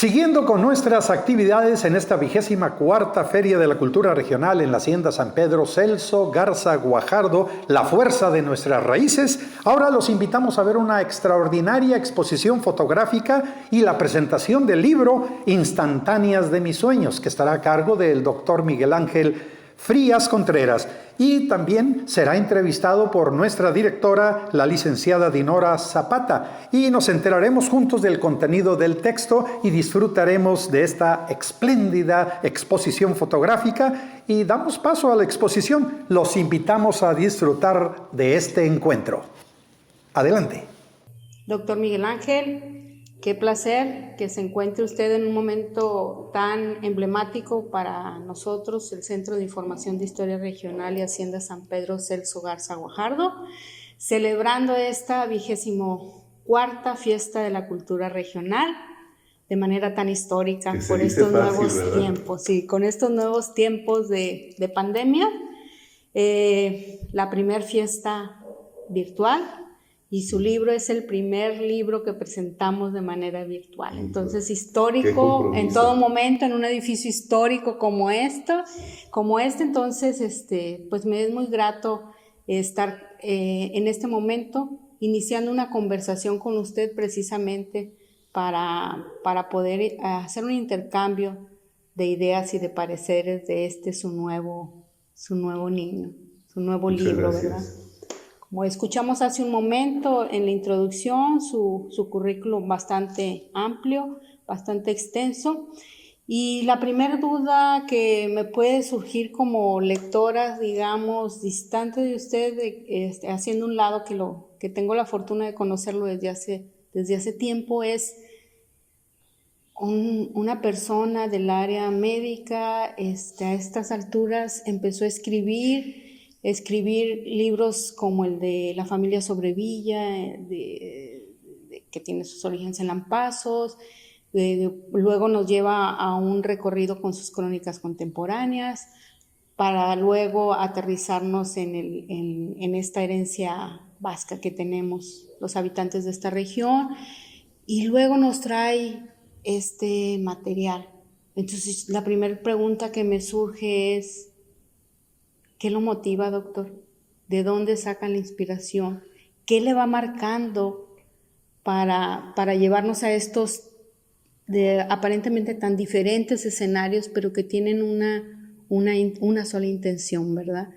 Siguiendo con nuestras actividades en esta 24ª Feria de la Cultura Regional en la Hacienda San Pedro, Celso Garza Guajardo, la fuerza de nuestras raíces, ahora los invitamos a ver una extraordinaria exposición fotográfica y la presentación del libro Instantáneas de mis sueños, que estará a cargo del doctor Miguel Ángel Frías Contreras, y también será entrevistado por nuestra directora, la licenciada Dinora Zapata, y nos enteraremos juntos del contenido del texto y disfrutaremos de esta espléndida exposición fotográfica. Y damos paso a la exposición. Los invitamos a disfrutar de este encuentro. Adelante. Doctor Miguel Ángel, qué placer que se encuentre usted en un momento tan emblemático para nosotros, el Centro de Información de Historia Regional y Hacienda San Pedro Celso Garza Guajardo, celebrando esta 24ª Fiesta de la Cultura Regional de manera tan histórica por estos nuevos tiempos. Sí, con estos nuevos tiempos de pandemia, la primer fiesta virtual. Y su libro es el primer libro que presentamos de manera virtual. Entonces, histórico en todo momento, en un edificio histórico como este, entonces, pues me es muy grato estar en este momento iniciando una conversación con usted precisamente para poder hacer un intercambio de ideas y de pareceres de su nuevo niño, su nuevo libro, ¿verdad? Como escuchamos hace un momento en la introducción, su currículum bastante amplio, bastante extenso. Y la primera duda que me puede surgir como lectora, digamos, distante de usted, haciendo un lado que tengo la fortuna de conocerlo desde hace tiempo, es una persona del área médica, a estas alturas empezó a escribir libros como el de La familia Sobrevilla, que tiene sus orígenes en Lampazos. Luego nos lleva a un recorrido con sus crónicas contemporáneas, para luego aterrizarnos en esta herencia vasca que tenemos los habitantes de esta región, y luego nos trae este material. Entonces, la primera pregunta que me surge es: ¿qué lo motiva, doctor? ¿De dónde saca la inspiración? ¿Qué le va marcando para llevarnos a estos aparentemente tan diferentes escenarios, pero que tienen una sola intención, ¿verdad?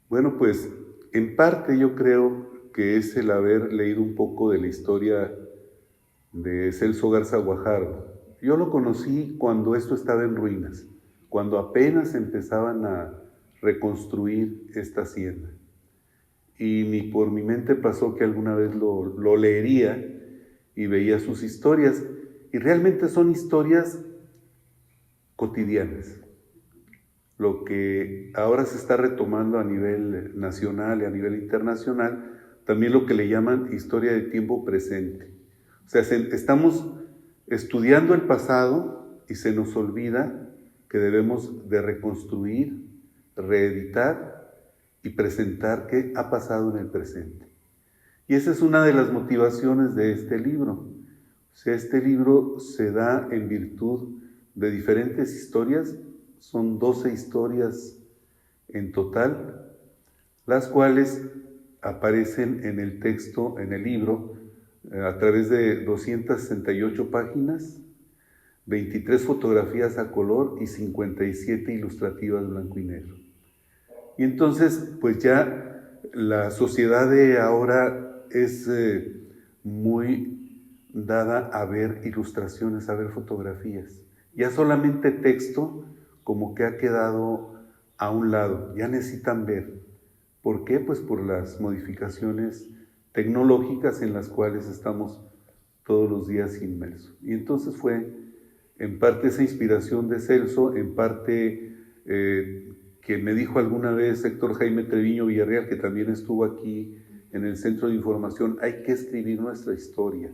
Bueno, pues en parte yo creo que es el haber leído un poco de la historia de Celso Garza Guajardo. Yo lo conocí cuando esto estaba en ruinas, cuando apenas empezaban a reconstruir esta hacienda. Y ni por mi mente pasó que alguna vez lo leería y veía sus historias. Y realmente son historias cotidianas. Lo que ahora se está retomando a nivel nacional y a nivel internacional, también lo que le llaman historia de tiempo presente. O sea, estamos estudiando el pasado y se nos olvida que debemos de reconstruir, reeditar y presentar qué ha pasado en el presente. Y esa es una de las motivaciones de este libro. O sea, este libro se da en virtud de diferentes historias, son 12 historias en total, las cuales aparecen en el texto, en el libro, a través de 268 páginas, 23 fotografías a color y 57 ilustrativas blanco y negro. Y entonces, pues ya la sociedad de ahora es muy dada a ver ilustraciones, a ver fotografías. Ya solamente texto como que ha quedado a un lado, ya necesitan ver. ¿Por qué? Pues por las modificaciones tecnológicas en las cuales estamos todos los días inmersos. Y entonces fue en parte esa inspiración de Celso, en parte que me dijo alguna vez Héctor Jaime Treviño Villarreal, que también estuvo aquí en el Centro de Información: hay que escribir nuestra historia,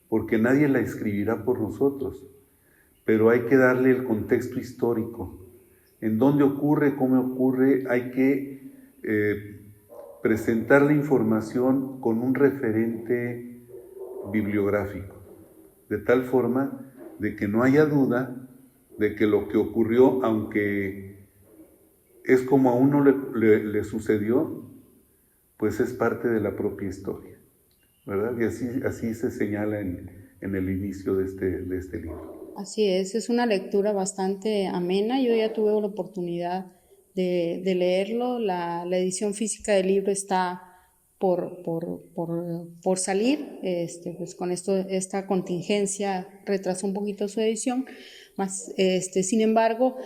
porque nadie la escribirá por nosotros, pero hay que darle el contexto histórico, en dónde ocurre, cómo ocurre, hay que presentar la información con un referente bibliográfico, de tal forma de que no haya duda de que lo que ocurrió, aunque es como a uno le sucedió, pues es parte de la propia historia, ¿verdad? Y así se señala en el inicio de este libro. Así es una lectura bastante amena. Yo ya tuve la oportunidad de leerlo. La edición física del libro está por salir. Pues con esta contingencia retrasó un poquito su edición. Sin embargo,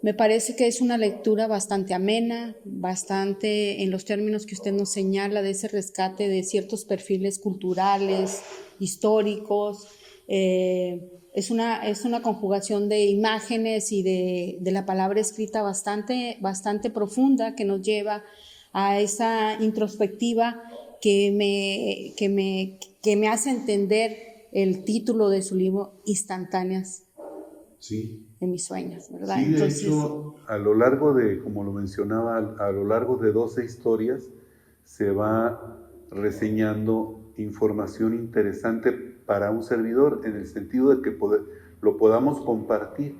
me parece que es una lectura bastante amena, bastante en los términos que usted nos señala de ese rescate de ciertos perfiles culturales, históricos. Es una conjugación de imágenes y de la palabra escrita bastante profunda que nos lleva a esa introspectiva que me hace entender el título de su libro, Instantáneas. Sí. De mis sueños, ¿verdad? Sí, de hecho, a lo largo de, como lo mencionaba, a lo largo de 12 historias se va reseñando información interesante para un servidor, en el sentido de que lo podamos compartir.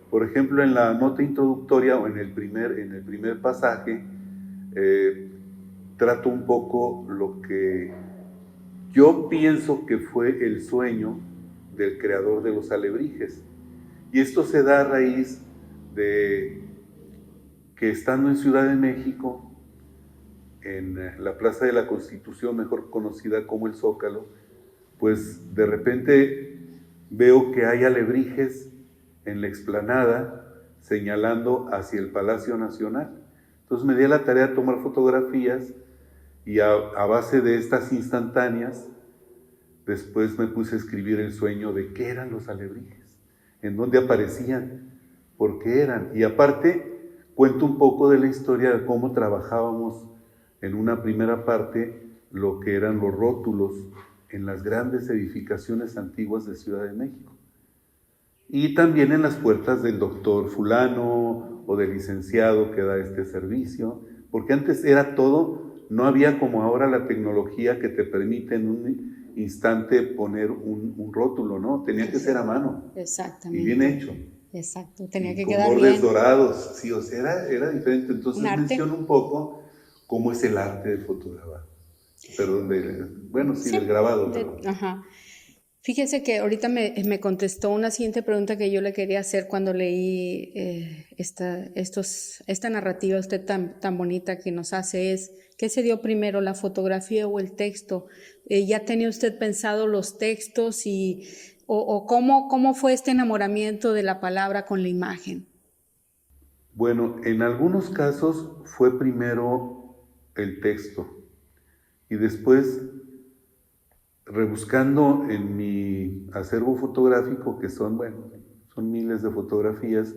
Por ejemplo, en la nota introductoria o en el primer pasaje, trato un poco lo que yo pienso que fue el sueño del creador de los alebrijes. Y esto se da a raíz de que, estando en Ciudad de México, en la Plaza de la Constitución, mejor conocida como el Zócalo, pues de repente veo que hay alebrijes en la explanada señalando hacia el Palacio Nacional. Entonces me di a la tarea de tomar fotografías y a base de estas instantáneas, después me puse a escribir el sueño de qué eran los alebrijes, en dónde aparecían, por qué eran. Y aparte, cuento un poco de la historia de cómo trabajábamos en una primera parte lo que eran los rótulos en las grandes edificaciones antiguas de Ciudad de México. Y también en las puertas del doctor fulano o del licenciado que da este servicio, porque antes era todo, no había como ahora la tecnología que te permite en un instante poner un rótulo, ¿no? Tenía que ser a mano. Exactamente. Y bien hecho. Exacto, tenía que con quedar bordes bien. dorados, sí, o sea, era diferente. Entonces menciono un poco cómo es el arte de fotografar. Perdón, del grabado. Ajá. Fíjese que ahorita me contestó una siguiente pregunta que yo le quería hacer cuando leí esta narrativa usted tan bonita que nos hace, es ¿qué se dio primero, la fotografía o el texto? ¿Ya tenía usted pensado los textos o cómo fue este enamoramiento de la palabra con la imagen? Bueno, en algunos casos fue primero el texto y después, rebuscando en mi acervo fotográfico, que son miles de fotografías,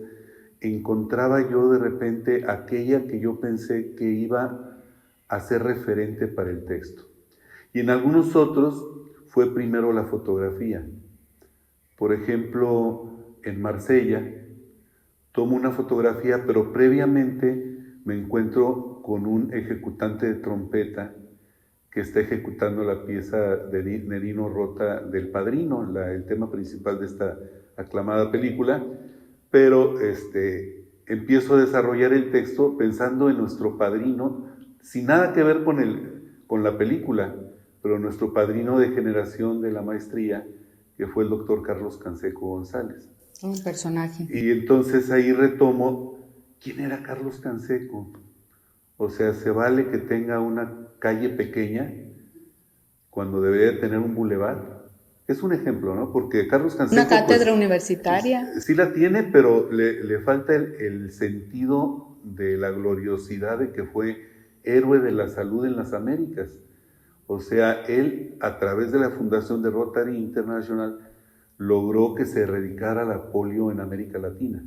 encontraba yo de repente aquella que yo pensé que iba a ser referente para el texto. Y en algunos otros fue primero la fotografía. Por ejemplo, en Marsella tomo una fotografía, pero previamente me encuentro con un ejecutante de trompeta que está ejecutando la pieza de Nerino Rota del Padrino, el tema principal de esta aclamada película, pero empiezo a desarrollar el texto pensando en nuestro padrino, sin nada que ver con la película, pero nuestro padrino de generación de la maestría, que fue el doctor Carlos Canseco González. Un personaje. Y entonces ahí retomo, ¿quién era Carlos Canseco? O sea, ¿se vale que tenga una calle pequeña cuando debería tener un bulevar? Es un ejemplo, ¿no? Porque Carlos Canseco... Una cátedra universitaria. Sí la tiene, pero le falta el sentido de la gloriosidad de que fue héroe de la salud en las Américas. O sea, él, a través de la fundación de Rotary International, logró que se erradicara la polio en América Latina.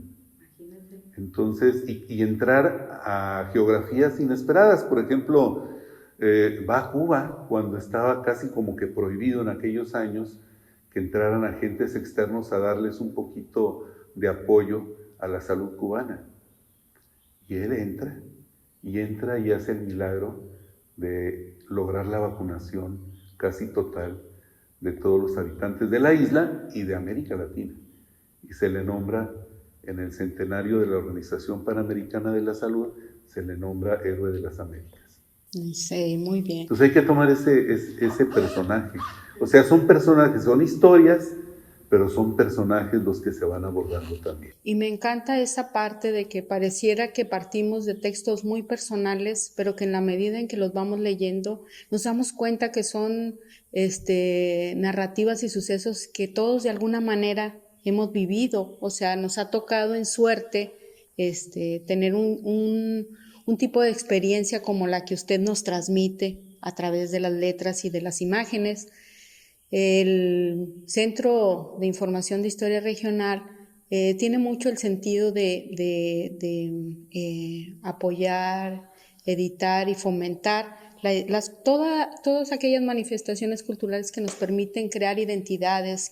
Entonces, y entrar a geografías inesperadas. Por ejemplo, va a Cuba, cuando estaba casi como que prohibido en aquellos años que entraran agentes externos a darles un poquito de apoyo a la salud cubana. Y él entra y hace el milagro de lograr la vacunación casi total de todos los habitantes de la isla y de América Latina. y se le nombra en el centenario de la Organización Panamericana de la Salud, se le nombra Héroe de las Américas. Sí, muy bien. Entonces hay que tomar ese personaje. O sea, son personajes, son historias, pero son personajes los que se van abordando también. Y me encanta esa parte de que pareciera que partimos de textos muy personales, pero que en la medida en que los vamos leyendo, nos damos cuenta que son narrativas y sucesos que todos de alguna manera hemos vivido. O sea, nos ha tocado en suerte tener un tipo de experiencia como la que usted nos transmite a través de las letras y de las imágenes. El Centro de Información de Historia Regional tiene mucho el sentido de apoyar, editar y fomentar todas aquellas manifestaciones culturales que nos permiten crear identidades,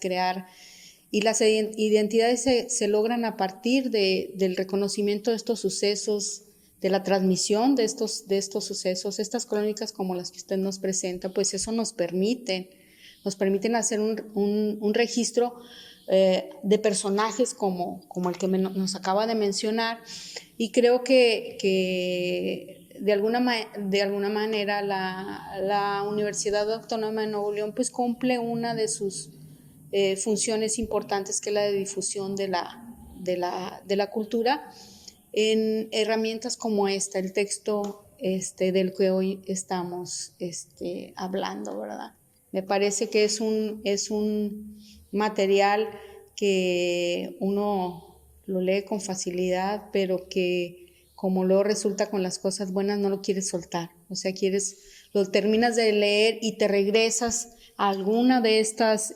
y las identidades se logran a partir del reconocimiento de estos sucesos, de la transmisión de estos sucesos. Estas crónicas como las que usted nos presenta, pues eso nos permiten hacer un registro de personajes como el que nos acaba de mencionar, y creo que de alguna manera la Universidad Autónoma de Nuevo León pues cumple una de sus funciones importantes, que es la de difusión de la cultura en herramientas como esta, el texto del que hoy estamos hablando, ¿verdad? Me parece que es un material que uno lo lee con facilidad, pero que como luego resulta con las cosas buenas no lo quieres soltar. O sea, lo terminas de leer y te regresas a alguna de estas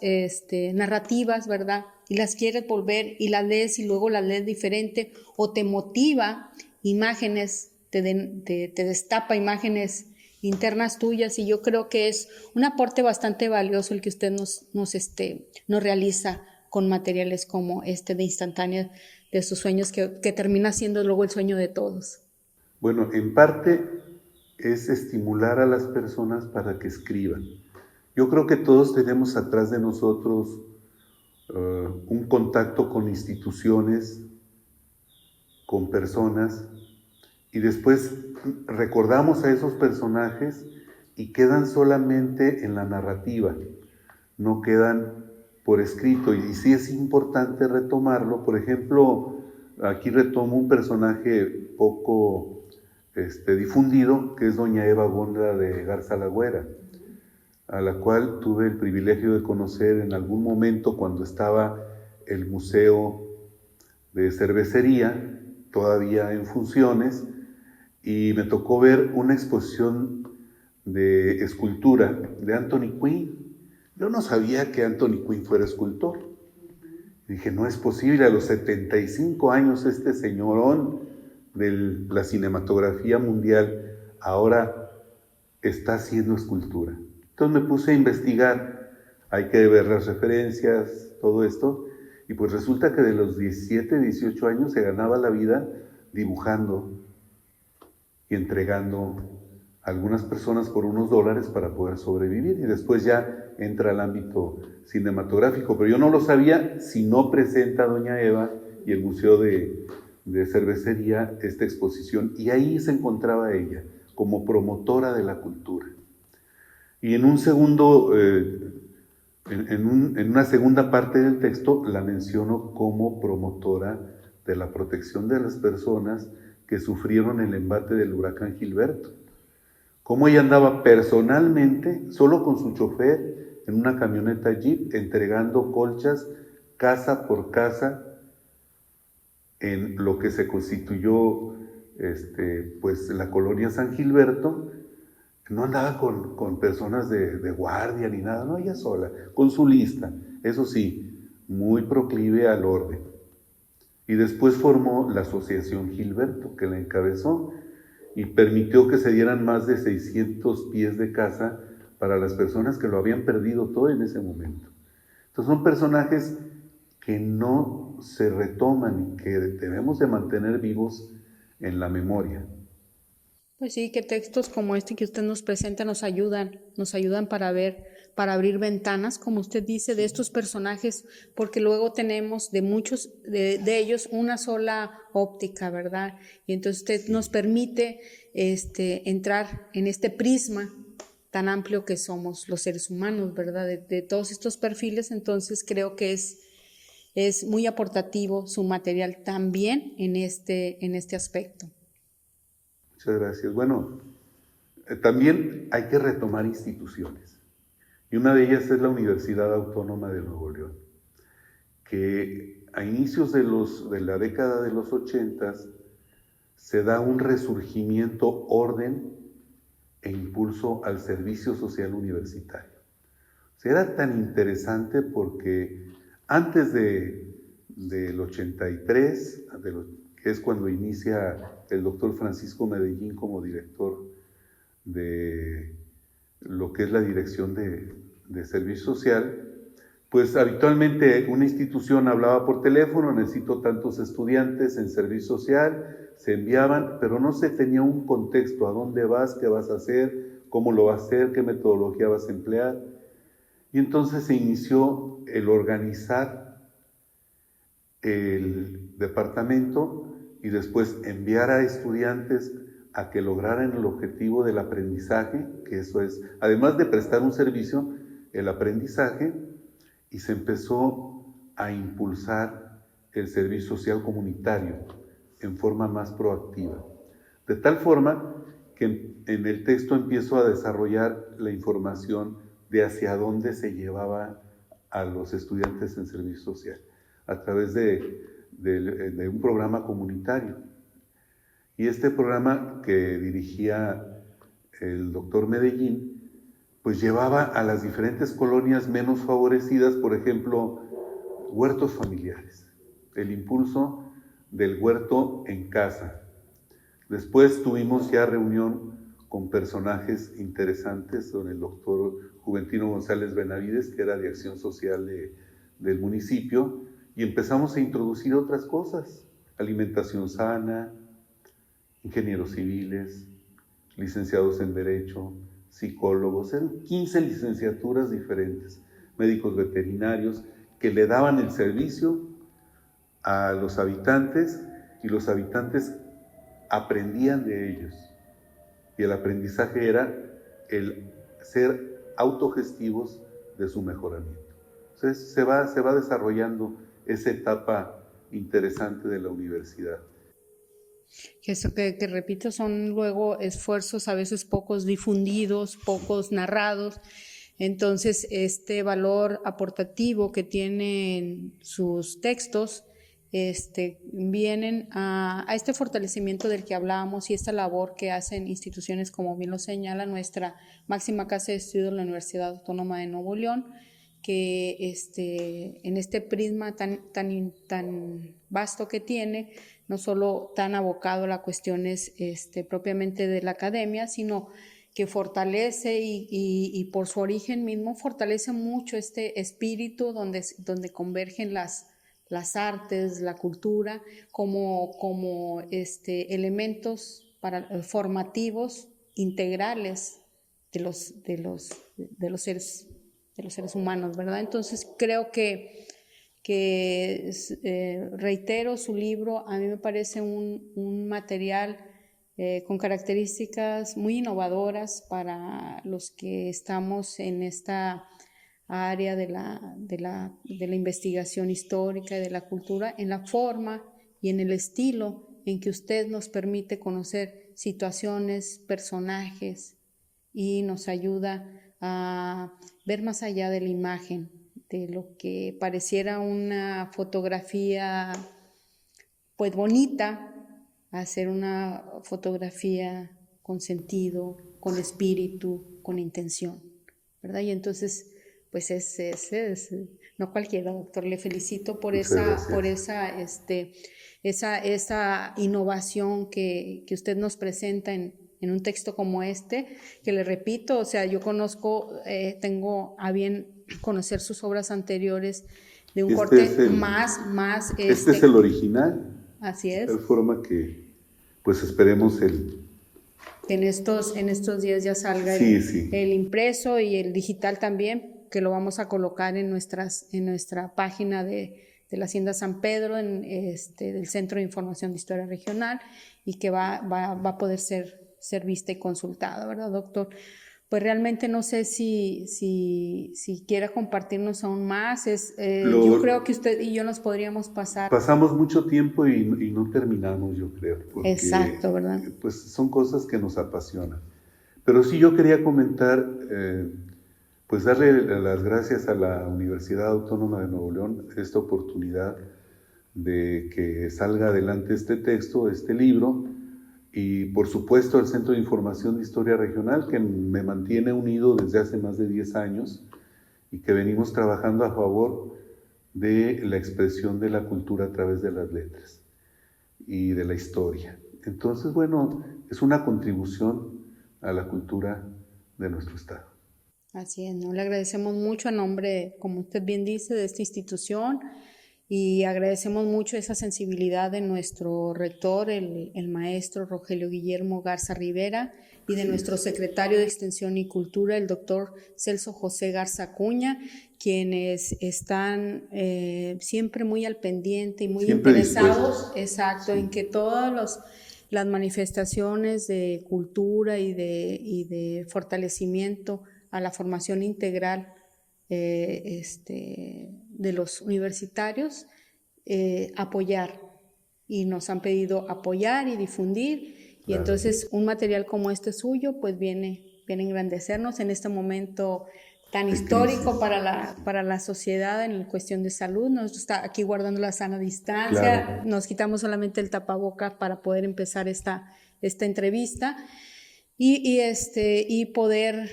narrativas, ¿verdad? Y las quieres volver y las lees y luego las lees diferente, o te motiva imágenes, te destapa imágenes internas tuyas, y yo creo que es un aporte bastante valioso el que usted nos realiza con materiales como de Instantánea de sus sueños, que termina siendo luego el sueño de todos. Bueno, en parte es estimular a las personas para que escriban. Yo creo que todos tenemos atrás de nosotros un contacto con instituciones, con personas, y después recordamos a esos personajes y quedan solamente en la narrativa, no quedan por escrito, y sí es importante retomarlo. Por ejemplo, aquí retomo un personaje poco difundido, que es doña Eva Gondra de Garza Lagüera, a la cual tuve el privilegio de conocer en algún momento cuando estaba el Museo de Cervecería, todavía en funciones, y me tocó ver una exposición de escultura de Anthony Quinn. Yo no sabía que Anthony Quinn fuera escultor. Dije, no es posible, a los 75 años este señorón de la cinematografía mundial ahora está haciendo escultura. Entonces me puse a investigar, hay que ver las referencias, todo esto, y pues resulta que de los 17, 18 años se ganaba la vida dibujando y entregando a algunas personas por unos $, para poder sobrevivir, y después ya entra al ámbito cinematográfico. Pero yo no lo sabía si no presenta doña Eva y el Museo de Cervecería esta exposición, y ahí se encontraba ella como promotora de la cultura. Y en un segundo, en una segunda parte del texto la menciono como promotora de la protección de las personas que sufrieron el embate del huracán Gilberto. Cómo ella andaba personalmente, solo con su chofer, en una camioneta Jeep, entregando colchas casa por casa en lo que se constituyó pues la colonia San Gilberto. No andaba con personas de guardia ni nada, no, ella sola, con su lista, eso sí, muy proclive al orden. Y después formó la Asociación Gilberto, que la encabezó, y permitió que se dieran más de 600 pies de casa para las personas que lo habían perdido todo en ese momento. Entonces son personajes que no se retoman y que debemos de mantener vivos en la memoria. Pues sí, que textos como este que usted nos presenta nos ayudan para ver para abrir ventanas, como usted dice, de estos personajes, porque luego tenemos de muchos de ellos una sola óptica, ¿verdad? Y entonces usted nos permite entrar en este prisma tan amplio que somos los seres humanos, ¿verdad? De todos estos perfiles, entonces creo que es muy aportativo su material también en este aspecto. Muchas gracias. Bueno, también hay que retomar instituciones. Y una de ellas es la Universidad Autónoma de Nuevo León, que a inicios de la década de los 80 se da un resurgimiento, orden e impulso al servicio social universitario. O sea, era tan interesante porque antes del 83, que es cuando inicia el doctor Francisco Medellín como director de lo que es la Dirección de Servicio Social, pues habitualmente una institución hablaba por teléfono, necesito tantos estudiantes en servicio social, se enviaban, pero no se tenía un contexto, a dónde vas, qué vas a hacer, cómo lo vas a hacer, qué metodología vas a emplear. Y entonces se inició el organizar el departamento y después enviar a estudiantes a que lograran el objetivo del aprendizaje, que eso es, además de prestar un servicio, el aprendizaje, y se empezó a impulsar el servicio social comunitario en forma más proactiva. De tal forma que en el texto empiezo a desarrollar la información de hacia dónde se llevaba a los estudiantes en servicio social, a través de un programa comunitario. Y este programa que dirigía el doctor Medellín, pues llevaba a las diferentes colonias menos favorecidas, por ejemplo, huertos familiares, el impulso del huerto en casa. Después tuvimos ya reunión con personajes interesantes, con el doctor Juventino González Benavides, que era de Acción Social del municipio, y empezamos a introducir otras cosas, alimentación sana, ingenieros civiles, licenciados en Derecho, psicólogos, eran 15 licenciaturas diferentes, médicos veterinarios, que le daban el servicio a los habitantes y los habitantes aprendían de ellos. Y el aprendizaje era el ser autogestivos de su mejoramiento. Entonces se va desarrollando esa etapa interesante de la universidad. Eso que repito, son luego esfuerzos a veces pocos difundidos, pocos narrados. Entonces, este valor aportativo que tienen sus textos vienen a este fortalecimiento del que hablábamos y esta labor que hacen instituciones, como bien lo señala nuestra máxima casa de estudios, la Universidad Autónoma de Nuevo León, que en este prisma tan vasto que tiene, no solo tan abocado a las cuestiones propiamente de la academia, sino que fortalece y por su origen mismo fortalece mucho este espíritu donde convergen las artes, la cultura, como elementos formativos integrales de los seres humanos, ¿verdad? Entonces creo que reitero, su libro a mí me parece un material con características muy innovadoras para los que estamos en esta área de la investigación histórica y de la cultura, en la forma y en el estilo en que usted nos permite conocer situaciones, personajes y nos ayuda a ver más allá de la imagen, de lo que pareciera una fotografía pues bonita, a hacer una fotografía con sentido, con espíritu, con intención, ¿verdad? Y entonces pues no cualquiera, doctor, le felicito por esa innovación que usted nos presenta en un texto como que le repito, o sea, yo tengo a bien conocer sus obras anteriores de un corte más... Este es el original. Así es. De tal forma que, pues esperemos que en estos días ya salga el impreso y el digital también, que lo vamos a colocar en nuestra página de la Hacienda San Pedro, del Centro de Información de Historia Regional, y que va a poder ser vista y consultada, ¿verdad, doctor? Pues realmente no sé si quiera compartirnos aún más. Yo creo que usted y yo nos podríamos pasar. Pasamos mucho tiempo y no terminamos, yo creo. Porque, exacto, ¿verdad? Pues son cosas que nos apasionan. Pero sí yo quería comentar, pues darle las gracias a la Universidad Autónoma de Nuevo León esta oportunidad de que salga adelante este texto, este libro, y por supuesto al Centro de Información de Historia Regional, que me mantiene unido desde hace más de 10 años y que venimos trabajando a favor de la expresión de la cultura a través de las letras y de la historia. Entonces, bueno, es una contribución a la cultura de nuestro estado. Así es, ¿no? Le agradecemos mucho a nombre, como usted bien dice, de esta institución, y agradecemos mucho esa sensibilidad de nuestro rector, el maestro Rogelio Guillermo Garza Rivera, y de nuestro secretario de Extensión y Cultura, el doctor Celso José Garza Acuña, quienes están siempre muy al pendiente y muy siempre interesados, exacto, sí, en que todas las manifestaciones de cultura y de fortalecimiento a la formación integral de los universitarios, apoyar, y nos han pedido apoyar y difundir, y entonces un material como este suyo pues viene a engrandecernos en este momento tan histórico para la sociedad en cuestión de salud. Nos está aquí guardando la sana distancia, nos quitamos solamente el tapabocas para poder empezar esta entrevista y poder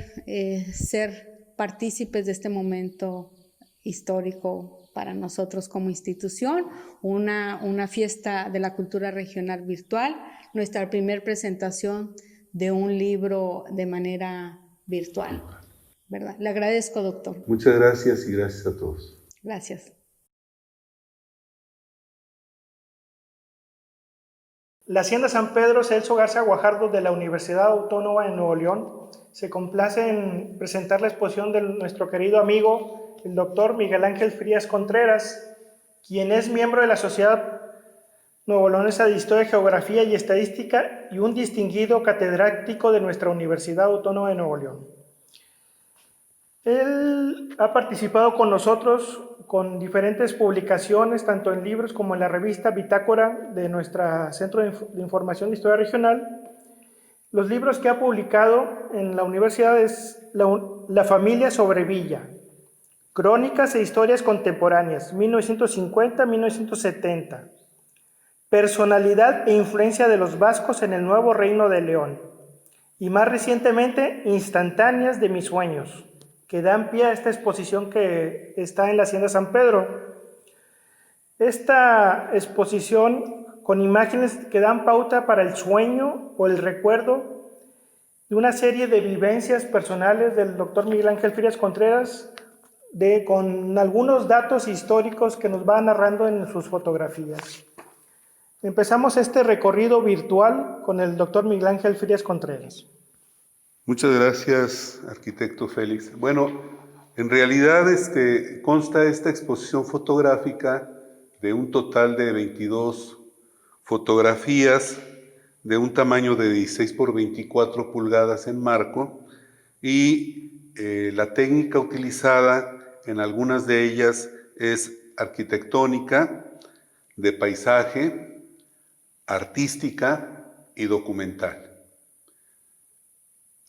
ser partícipes de este momento histórico para nosotros como institución, una fiesta de la cultura regional virtual, nuestra primera presentación de un libro de manera virtual, ¿verdad? Le agradezco, doctor. Muchas gracias y gracias a todos. Gracias. La Hacienda San Pedro Celso Garza Guajardo de la Universidad Autónoma de Nuevo León se complace en presentar la exposición de nuestro querido amigo, el doctor Miguel Ángel Frías Contreras, quien es miembro de la Sociedad Nuevo Leonesa de Historia, Geografía y Estadística y un distinguido catedrático de nuestra Universidad Autónoma de Nuevo León. Él ha participado con nosotros con diferentes publicaciones, tanto en libros como en la revista Bitácora de nuestro Centro de Información de Historia Regional. Los libros que ha publicado en la universidad es La familia sobre Villa, Crónicas e Historias Contemporáneas, 1950-1970, Personalidad e influencia de los vascos en el Nuevo Reino de León, y más recientemente, Instantáneas de mis sueños, que dan pie a esta exposición que está en la Hacienda San Pedro. Esta exposición con imágenes que dan pauta para el sueño o el recuerdo de una serie de vivencias personales del doctor Miguel Ángel Frías Contreras, con algunos datos históricos que nos va narrando en sus fotografías. Empezamos este recorrido virtual con el doctor Miguel Ángel Frías Contreras. Muchas gracias, arquitecto Félix. Bueno, en realidad consta esta exposición fotográfica de un total de 22 fotografías de un tamaño de 16 por 24 pulgadas en marco, y la técnica utilizada en algunas de ellas es arquitectónica, de paisaje, artística y documental.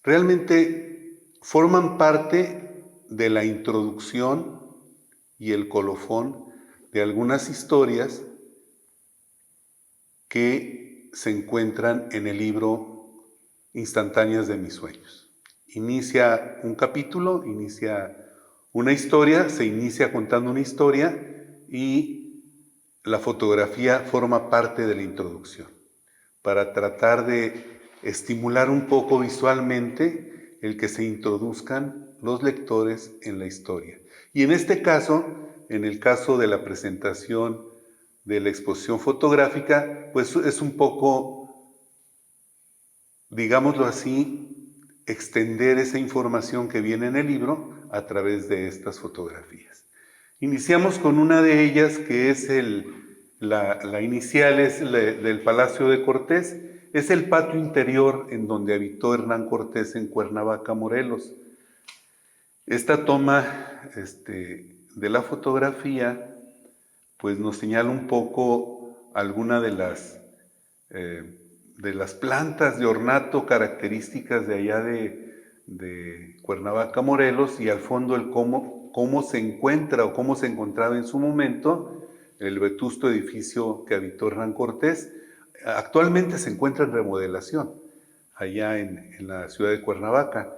Realmente forman parte de la introducción y el colofón de algunas historias que se encuentran en el libro Instantáneas de mis sueños. Inicia un capítulo, inicia una historia, se inicia contando una historia, y la fotografía forma parte de la introducción para tratar de estimular un poco visualmente el que se introduzcan los lectores en la historia. Y en este caso, en el caso de la presentación de la exposición fotográfica, pues es un poco digámoslo así, extender esa información que viene en el libro a través de estas fotografías. Iniciamos con una de ellas que es la inicial, es del Palacio de Cortés. Es el patio interior en donde habitó Hernán Cortés en Cuernavaca, Morelos. Esta toma de la fotografía pues nos señala un poco alguna de las plantas de ornato características de allá de Cuernavaca, Morelos, y al fondo el cómo se encuentra o cómo se encontraba en su momento el vetusto edificio que habitó Hernán Cortés. Actualmente se encuentra en remodelación allá en la ciudad de Cuernavaca,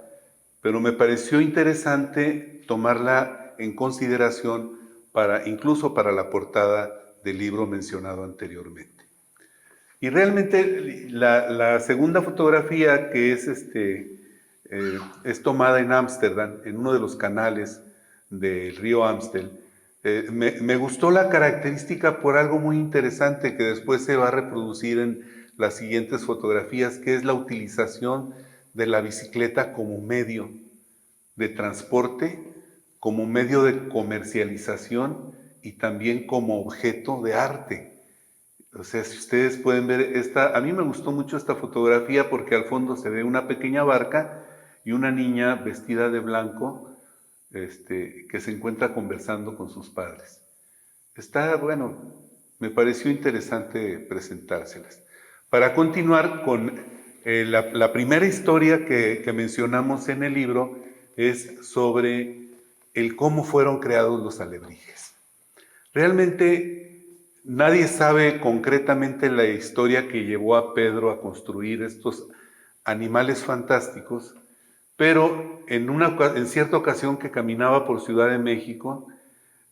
pero me pareció interesante tomarla en consideración incluso para la portada del libro mencionado anteriormente. Y realmente la segunda fotografía, que es tomada en Ámsterdam, en uno de los canales del río Amstel, me gustó la característica por algo muy interesante que después se va a reproducir en las siguientes fotografías, que es la utilización de la bicicleta como medio de transporte, como medio de comercialización y también como objeto de arte. O sea, si ustedes pueden ver a mí me gustó mucho esta fotografía porque al fondo se ve una pequeña barca y una niña vestida de blanco que se encuentra conversando con sus padres. Bueno, me pareció interesante presentárselas. Para continuar con la primera historia que mencionamos en el libro, es sobre el cómo fueron creados los alebrijes. Realmente nadie sabe concretamente la historia que llevó a Pedro a construir estos animales fantásticos, pero en cierta ocasión que caminaba por Ciudad de México,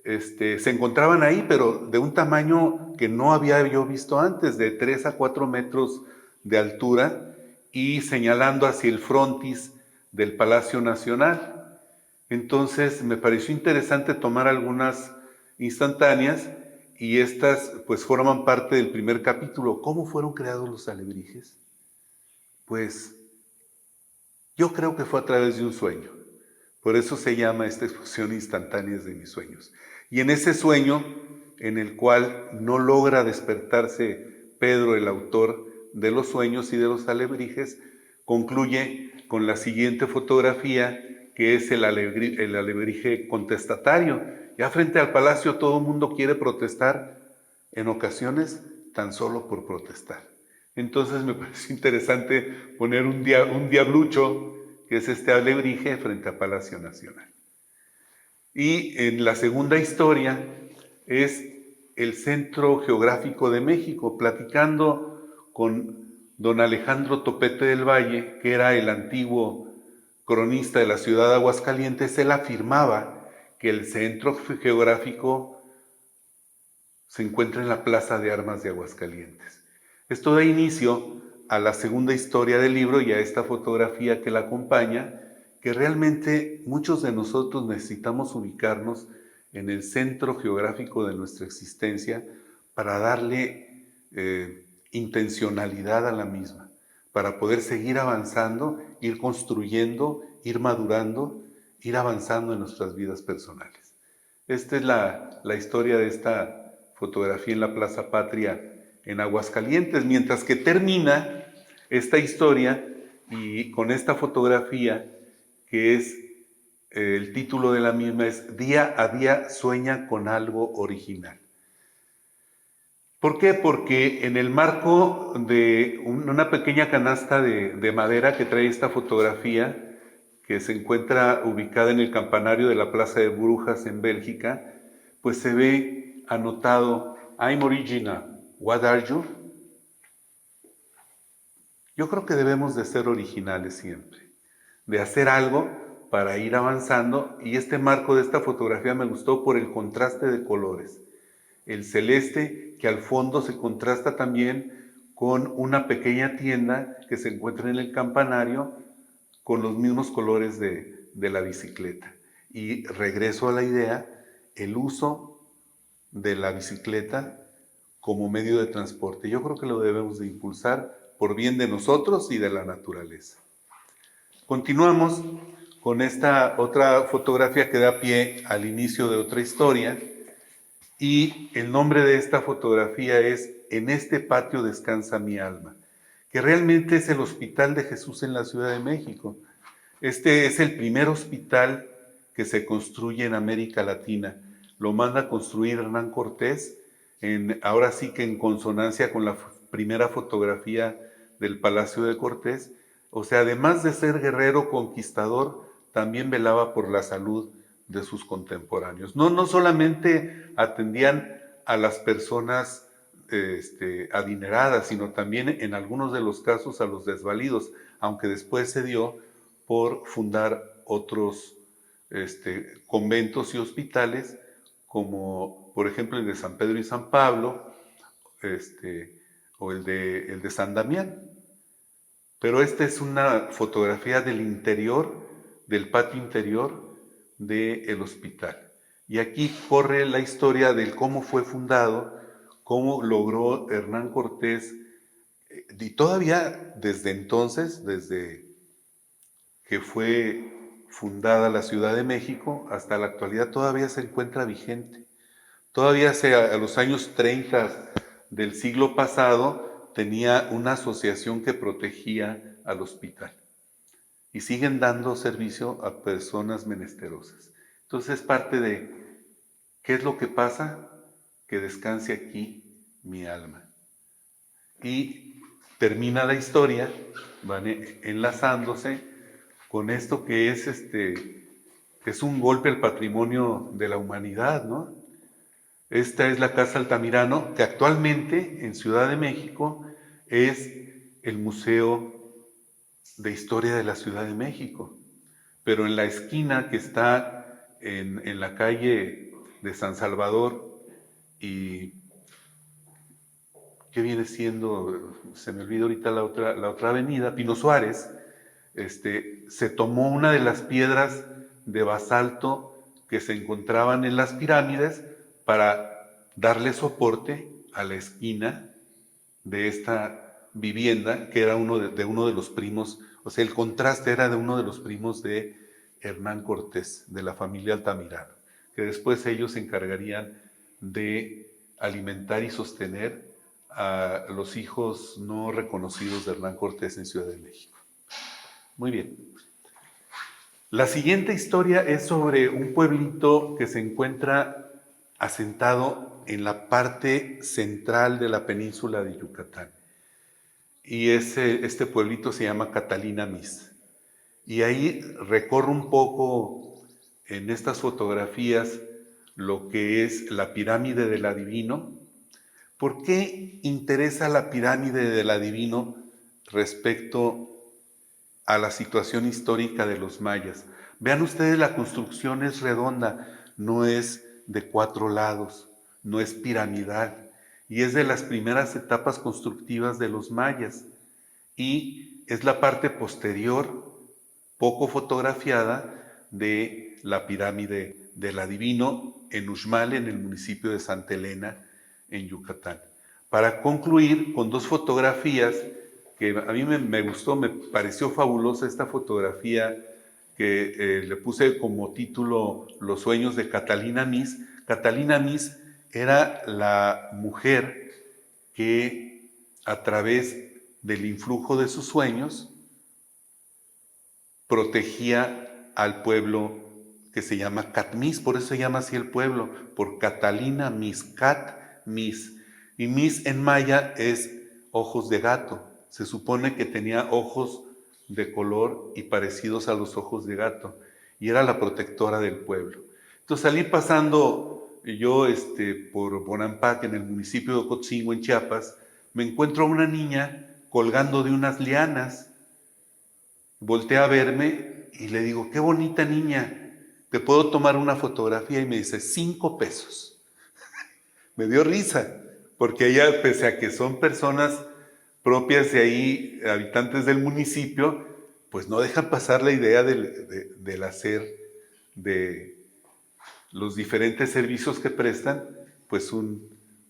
se encontraban ahí, pero de un tamaño que no había yo visto antes, de 3 a 4 metros de altura, y señalando hacia el frontis del Palacio Nacional. Entonces me pareció interesante tomar algunas instantáneas, y estas pues forman parte del primer capítulo. ¿Cómo fueron creados los alebrijes? Pues yo creo que fue a través de un sueño. Por eso se llama esta exposición Instantáneas de mis sueños. Y en ese sueño, en el cual no logra despertarse Pedro, el autor de los sueños y de los alebrijes, concluye con la siguiente fotografía, que es el alebrije contestatario. Ya frente al palacio todo el mundo quiere protestar, en ocasiones tan solo por protestar. Entonces me pareció interesante poner un diablucho, que es este alebrije, frente al Palacio Nacional. Y en la segunda historia es el Centro Geográfico de México, platicando con don Alejandro Topete del Valle, que era el antiguo cronista de la ciudad de Aguascalientes. Él afirmaba que el Centro Geográfico se encuentra en la Plaza de Armas de Aguascalientes. Esto da inicio a la segunda historia del libro y a esta fotografía que la acompaña, que realmente muchos de nosotros necesitamos ubicarnos en el centro geográfico de nuestra existencia para darle intencionalidad a la misma, para poder seguir avanzando, ir construyendo, ir madurando, ir avanzando en nuestras vidas personales. Esta es la historia de esta fotografía en la Plaza Patria en Aguascalientes, mientras que termina esta historia y con esta fotografía, que es el título de la misma, es Día a día sueña con algo original. ¿Por qué? Porque en el marco de una pequeña canasta de madera que trae esta fotografía, que se encuentra ubicada en el campanario de la Plaza de Brujas en Bélgica, pues se ve anotado I'm original. What are you? Yo creo que debemos de ser originales siempre, de hacer algo para ir avanzando, y este marco de esta fotografía me gustó por el contraste de colores. El celeste, que al fondo se contrasta también con una pequeña tienda que se encuentra en el campanario con los mismos colores de la bicicleta. Y regreso a la idea, el uso de la bicicleta como medio de transporte. Yo creo que lo debemos de impulsar por bien de nosotros y de la naturaleza. Continuamos con esta otra fotografía que da pie al inicio de otra historia, y el nombre de esta fotografía es En este patio descansa mi alma, que realmente es el Hospital de Jesús en la Ciudad de México. Este es el primer hospital que se construye en América Latina. Lo manda a construir Hernán Cortés, ahora sí que en consonancia con la primera fotografía del Palacio de Cortés. O sea, además de ser guerrero conquistador, también velaba por la salud de sus contemporáneos. No solamente atendían a las personas adineradas, sino también en algunos de los casos a los desvalidos, aunque después se dio por fundar otros conventos y hospitales, como por ejemplo el de San Pedro y San Pablo, o el de San Damián. Pero esta es una fotografía del interior, del patio interior del hospital. Y aquí corre la historia de cómo fue fundado, cómo logró Hernán Cortés, y todavía desde entonces, desde que fue fundada la Ciudad de México hasta la actualidad, todavía se encuentra vigente. Todavía a los años 30 del siglo pasado tenía una asociación que protegía al hospital. Y siguen dando servicio a personas menesterosas. Entonces, parte de ¿qué es lo que pasa? Que descanse aquí mi alma. Y termina la historia, van enlazándose con esto que es un golpe al patrimonio de la humanidad, ¿no? Esta es la Casa Altamirano, que actualmente en Ciudad de México es el Museo de Historia de la Ciudad de México. Pero en la esquina que está en la calle de San Salvador y ¿qué viene siendo? Se me olvida ahorita la otra avenida, Pino Suárez, se tomó una de las piedras de basalto que se encontraban en las pirámides para darle soporte a la esquina de esta vivienda, que era uno de los primos, o sea, el contraste era de uno de los primos de Hernán Cortés, de la familia Altamirano, que después ellos se encargarían de alimentar y sostener a los hijos no reconocidos de Hernán Cortés en Ciudad de México. Muy bien. La siguiente historia es sobre un pueblito que se encuentra asentado en la parte central de la península de Yucatán. Y este pueblito se llama Catalina Mis. Y ahí recorro un poco en estas fotografías lo que es la pirámide del adivino. ¿Por qué interesa la pirámide del adivino respecto a la situación histórica de los mayas? Vean ustedes, la construcción es redonda, no es de 4 lados, no es piramidal, y es de las primeras etapas constructivas de los mayas, y es la parte posterior, poco fotografiada, de la pirámide del adivino en Uxmal, en el municipio de Santa Elena, en Yucatán. Para concluir con 2 fotografías que a mí me gustó, me pareció fabulosa esta fotografía que le puse como título Los sueños de Catalina Mis. Catalina Mis era la mujer que a través del influjo de sus sueños protegía al pueblo que se llama Catmis, por eso se llama así el pueblo, por Catalina Mis, Catmis. Y Mis en maya es ojos de gato. Se supone que tenía ojos de color y parecidos a los ojos de gato, y era la protectora del pueblo. Entonces salí pasando yo por Bonampak, en el municipio de Ocotzingo, en Chiapas, me encuentro a una niña colgando de unas lianas. Volteé a verme y le digo, qué bonita niña, ¿te puedo tomar una fotografía? Y me dice, 5 pesos. Me dio risa, porque ella, pese a que son personas propias de ahí, habitantes del municipio, pues no dejan pasar la idea del hacer de los diferentes servicios que prestan, pues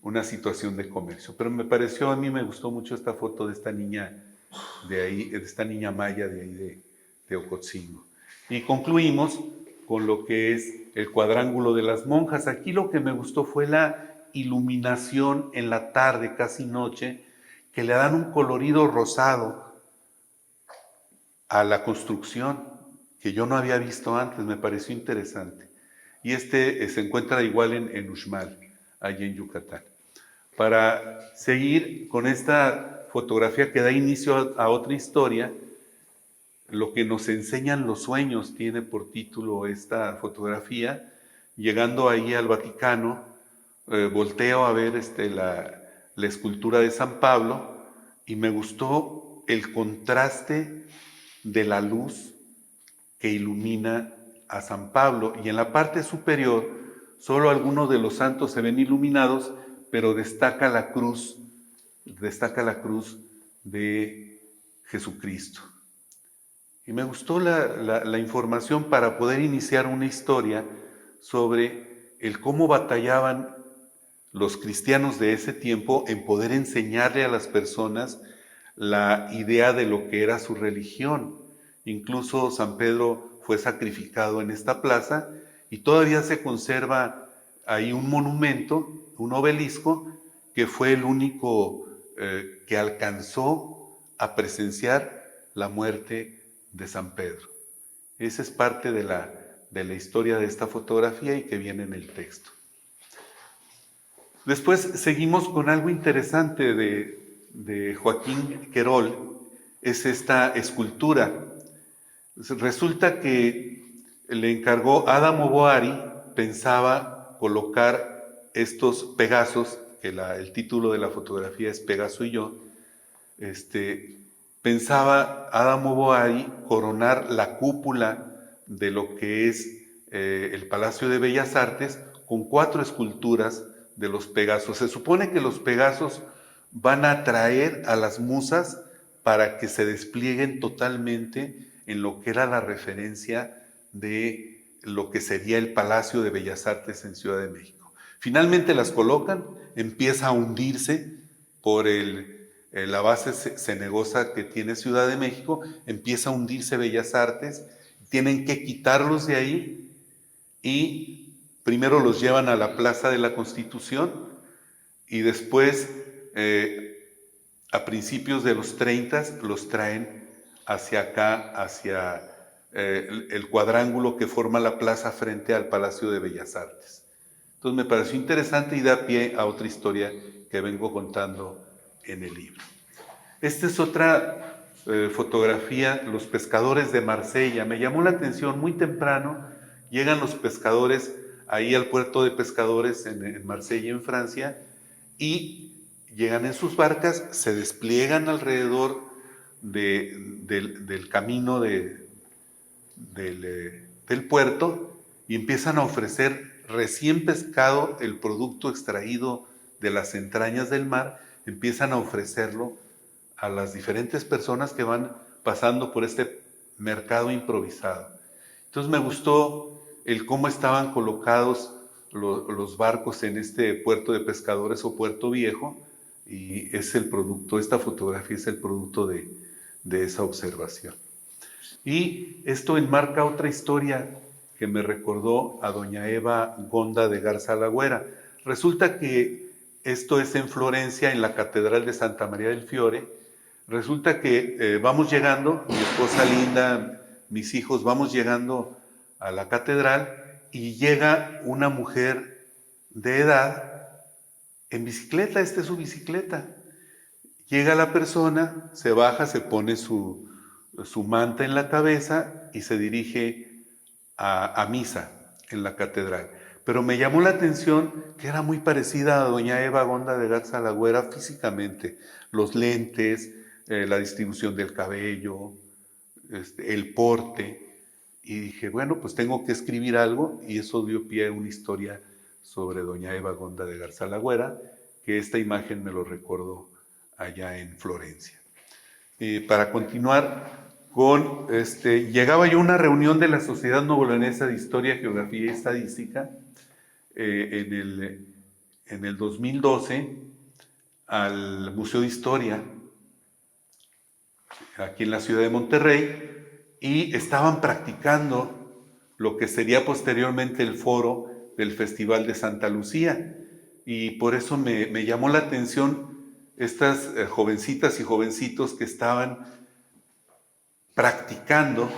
una situación de comercio. Pero a mí me gustó mucho esta foto de esta niña de ahí, de esta niña maya de ahí de Ocosingo. Y concluimos con lo que es el cuadrángulo de las monjas. Aquí lo que me gustó fue la iluminación en la tarde, casi noche, que le dan un colorido rosado a la construcción que yo no había visto antes, me pareció interesante. Y se encuentra igual en Uxmal, allí en Yucatán. Para seguir con esta fotografía que da inicio a otra historia, lo que nos enseñan los sueños tiene por título esta fotografía. Llegando ahí al Vaticano, volteo a ver la escultura de San Pablo y me gustó el contraste de la luz que ilumina a San Pablo, y en la parte superior solo algunos de los santos se ven iluminados, pero destaca la cruz de Jesucristo. Y me gustó la información para poder iniciar una historia sobre el cómo batallaban los cristianos de ese tiempo en poder enseñarle a las personas la idea de lo que era su religión. Incluso San Pedro fue sacrificado en esta plaza y todavía se conserva ahí un monumento, un obelisco, que fue el único que alcanzó a presenciar la muerte de San Pedro. Esa es parte de la historia de esta fotografía y que viene en el texto. Después seguimos con algo interesante de Joaquín Querol, es esta escultura. Resulta que le encargó Adamo Boari, pensaba colocar estos Pegasos, que el título de la fotografía es Pegaso y yo, pensaba Adamo Boari coronar la cúpula de lo que es el Palacio de Bellas Artes con 4 esculturas de los Pegasos. Se supone que los Pegasos van a atraer a las musas para que se desplieguen totalmente en lo que era la referencia de lo que sería el Palacio de Bellas Artes en Ciudad de México. Finalmente las colocan, empieza a hundirse por la base cenegosa que tiene Ciudad de México, empieza a hundirse Bellas Artes, tienen que quitarlos de ahí y primero los llevan a la Plaza de la Constitución y después, a principios de los 30, los traen hacia acá, hacia el cuadrángulo que forma la plaza frente al Palacio de Bellas Artes. Entonces me pareció interesante y da pie a otra historia que vengo contando en el libro. Esta es otra fotografía, los pescadores de Marsella. Me llamó la atención, muy temprano llegan los pescadores ahí al puerto de pescadores en Marsella, en Francia, y llegan en sus barcas, se despliegan alrededor del camino del puerto y empiezan a ofrecer recién pescado, el producto extraído de las entrañas del mar, empiezan a ofrecerlo a las diferentes personas que van pasando por este mercado improvisado. Entonces me gustó el cómo estaban colocados los barcos en este puerto de pescadores o puerto viejo, y es el producto, esta fotografía es el producto de esa observación. Y esto enmarca otra historia que me recordó a doña Eva Gonda de Garza Lagüera. Resulta que esto es en Florencia, en la Catedral de Santa María del Fiore. Resulta que vamos llegando, mi esposa linda, mis hijos, vamos llegando a la catedral y llega una mujer de edad en bicicleta, esta es su bicicleta. Llega la persona, se baja, se pone su manta en la cabeza y se dirige a misa en la catedral. Pero me llamó la atención que era muy parecida a doña Eva Gonda de Garza Lagüera físicamente. Los lentes, la distribución del cabello, el porte. Y dije, bueno, pues tengo que escribir algo, y eso dio pie a una historia sobre doña Eva Gonda de Garza Lagüera, que esta imagen me lo recordó allá en Florencia. Para continuar con, llegaba yo a una reunión de la Sociedad Nuevo Leonesa de Historia, Geografía y Estadística en en el 2012 al Museo de Historia, aquí en la ciudad de Monterrey, y estaban practicando lo que sería posteriormente el foro del Festival de Santa Lucía. Y por eso me llamó la atención estas jovencitas y jovencitos que estaban practicando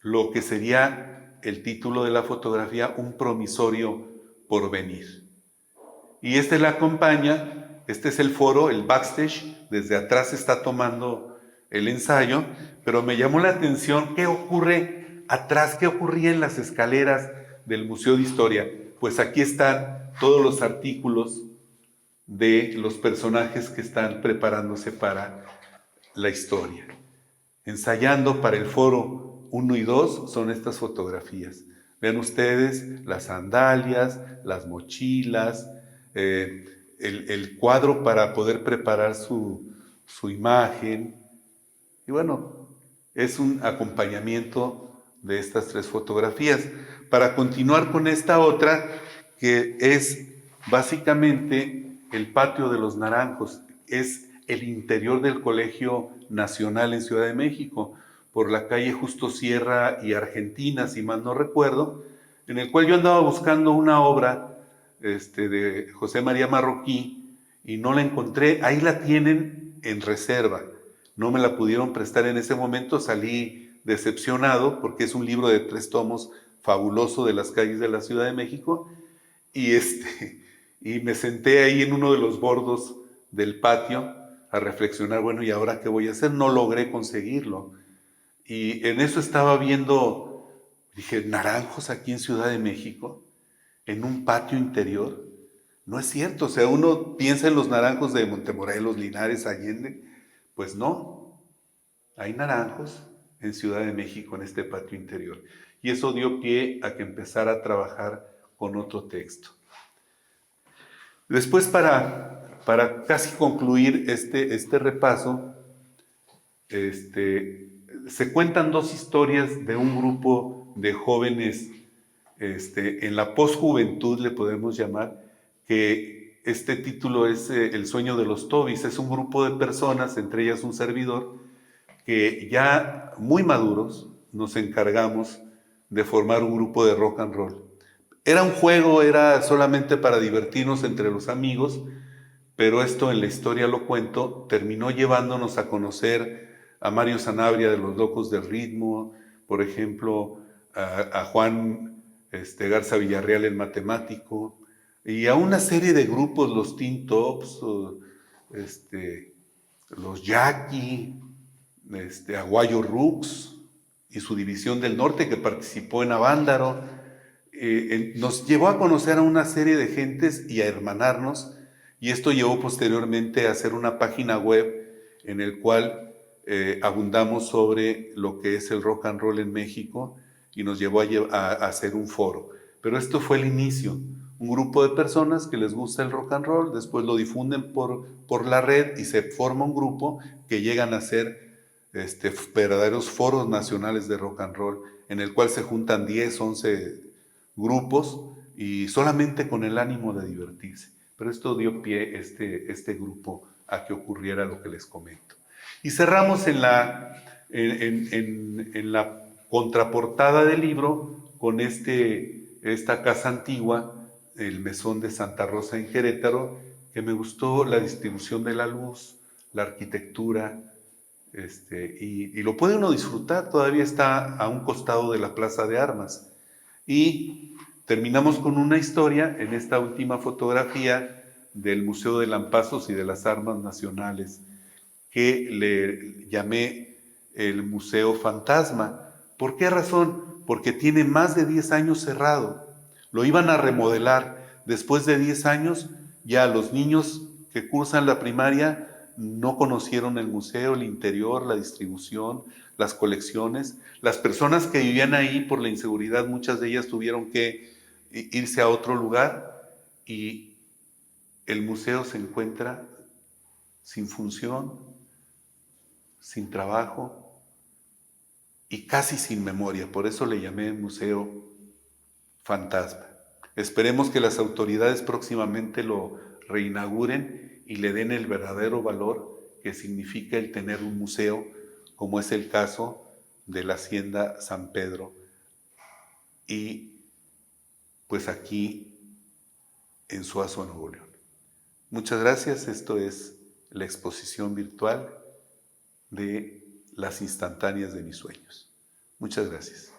lo que sería el título de la fotografía, Un promisorio por venir. Y este la acompaña, este es el foro, el backstage, desde atrás está tomando el ensayo, pero me llamó la atención qué ocurre atrás, qué ocurría en las escaleras del Museo de Historia. Pues aquí están todos los artículos de los personajes que están preparándose para la historia. Ensayando para el foro 1 y 2 son estas fotografías. Vean ustedes las sandalias, las mochilas, el cuadro para poder preparar su imagen. Y bueno, es un acompañamiento de estas 3 fotografías. Para continuar con esta otra, que es básicamente el patio de los Naranjos, es el interior del Colegio Nacional en Ciudad de México, por la calle Justo Sierra y Argentina, si mal no recuerdo, en el cual yo andaba buscando una obra de José María Marroquí y no la encontré. Ahí la tienen en reserva, no me la pudieron prestar en ese momento, salí decepcionado porque es un libro de 3 tomos fabuloso de las calles de la Ciudad de México, y me senté ahí en uno de los bordos del patio a reflexionar, bueno, ¿y ahora qué voy a hacer? No logré conseguirlo. Y en eso estaba viendo, dije, naranjos aquí en Ciudad de México, en un patio interior. No es cierto, o sea, uno piensa en los naranjos de Montemorelos, Linares, Allende, pues no, hay naranjos en Ciudad de México en este patio interior. Y eso dio pie a que empezara a trabajar con otro texto. Después, para casi concluir este repaso, se cuentan 2 historias de un grupo de jóvenes en la posjuventud, le podemos llamar, que este título es El sueño de los Tobis. Es un grupo de personas, entre ellas un servidor, que ya muy maduros nos encargamos de formar un grupo de rock and roll. Era un juego, era solamente para divertirnos entre los amigos, pero esto en la historia lo cuento, terminó llevándonos a conocer a Mario Sanabria de los Locos del Ritmo, por ejemplo, a Juan Garza Villarreal, el matemático, y a una serie de grupos, los Teen Tops, los Jackie, Aguayo Rux y su división del norte que participó en Avándaro. Nos llevó a conocer a una serie de gentes y a hermanarnos, y esto llevó posteriormente a hacer una página web en el cual abundamos sobre lo que es el rock and roll en México, y nos llevó a hacer un foro. Pero esto fue el inicio, un grupo de personas que les gusta el rock and roll, después lo difunden por la red y se forma un grupo que llegan a ser verdaderos foros nacionales de rock and roll, en el cual se juntan 10, 11 grupos y solamente con el ánimo de divertirse. Pero esto dio pie este grupo a que ocurriera lo que les comento. Y cerramos en la contraportada del libro con esta casa antigua, el Mesón de Santa Rosa en Querétaro, que me gustó la distribución de la luz, la arquitectura, y lo puede uno disfrutar, todavía está a un costado de la Plaza de Armas. Y terminamos con una historia en esta última fotografía del Museo de Lampazos y de las Armas Nacionales, que le llamé el Museo Fantasma. ¿Por qué razón? Porque tiene más de 10 años cerrado. Lo iban a remodelar. Después de 10 años, ya los niños que cursan la primaria no conocieron el museo, el interior, la distribución, las colecciones. Las personas que vivían ahí por la inseguridad, muchas de ellas tuvieron que irse a otro lugar, y el museo se encuentra sin función, sin trabajo y casi sin memoria. Por eso le llamé Museo Fantasma. Esperemos que las autoridades próximamente lo reinauguren y le den el verdadero valor que significa el tener un museo, como es el caso de la Hacienda San Pedro. Y pues aquí en Suazo, Nuevo León. Muchas gracias. Esto es la exposición virtual de las instantáneas de mis sueños. Muchas gracias.